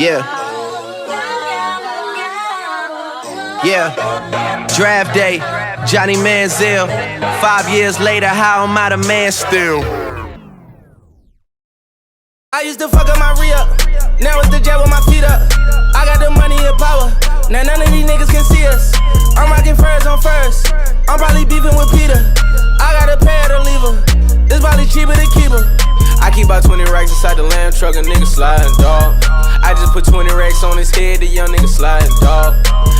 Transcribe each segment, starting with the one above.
Yeah. Yeah. Draft day, Johnny Manziel. 5 years later, how am I the man still? I used to fuck up my re-up. Now it's the jet with my feet up. I got the money and power. Now none of these niggas can see us. I'm rocking furs on first. I'm probably beefing with Peter. I got a pair to leave her. It's probably cheaper to keep her. I keep about 20 racks inside the lamb truck, a nigga sliding, dawg. I just put 20 racks on his head, the young nigga sliding, dawg.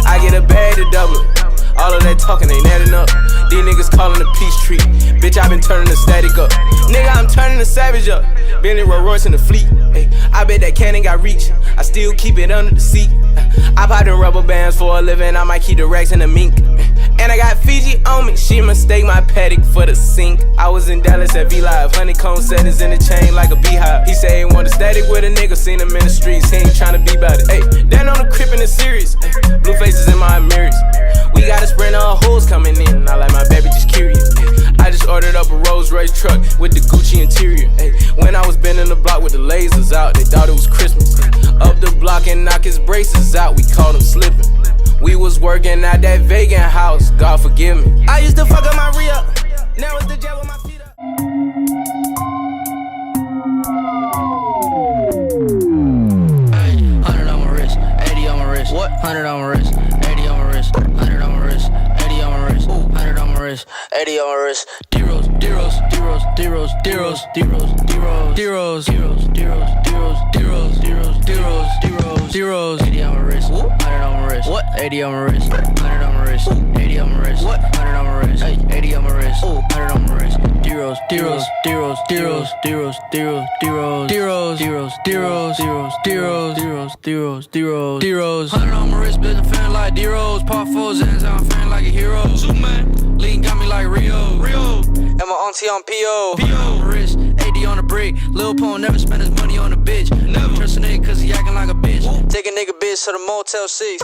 I get a bag to double it. All of that talking ain't adding up. These niggas calling the peace treat. Bitch, I been turning the static up. Nigga, I'm turning the savage up. Bentley Rolls Royce in the fleet. Ay, I bet that cannon got reach. I still keep it under the seat. I pop them rubber bands for a living. I might keep the racks in the mink. And I got Fiji on me. She mistake my paddock for the sink. I was in Dallas at V-Live. Honeycomb settings in the chain like a beehive. He say he want a static with a nigga. Seen him in the streets. He ain't tryna be about it. Ay, down on the crib in the series. Ay, blue faces in my mirrors. We got a sprint of hoes coming in. I like my baby just curious. I just ordered up a Rolls Royce truck with the Gucci interior. When I was bending the block with the lasers out, they thought it was Christmas. Up the block and knock his braces out, we caught him slipping. We was working at that vegan house, God forgive me. I used to fuck up my re-up. Now it's the jet with my feet up. Hey, 100 on my wrist, 80 on my wrist. What? 100 on my wrist, 80 on my wrist. 100 on my wrist, 80 on my wrist. 100 on my wrist, 80 on my wrist. Deros, deros, deros, deros, deros, deros, deros, deros, deros, deros, deros, deros, deros, deros, deros. 80 on my wrist, 100 on my wrist. What? 80 on my wrist, 100 on my wrist. 80 on my wrist. What? 100 on my wrist. 80 on my wrist. 100 on my wrist. Deros, deros, deros, deros, deros, deros, deros, deros, deros, deros, deros, deros, deros, deros, deros, deros. 100 on my wrist, bitch, I'm feeling like D-Rose. Part 4 Zans, I'm feeling like a hero. Superman, lean got me like Rio. And my auntie on P.O. on my wrist, 80 on the brick. Lil Pone never spend his money on a bitch. Never trust a nigga cause he acting like a bitch. Take a nigga bitch to the Motel 6.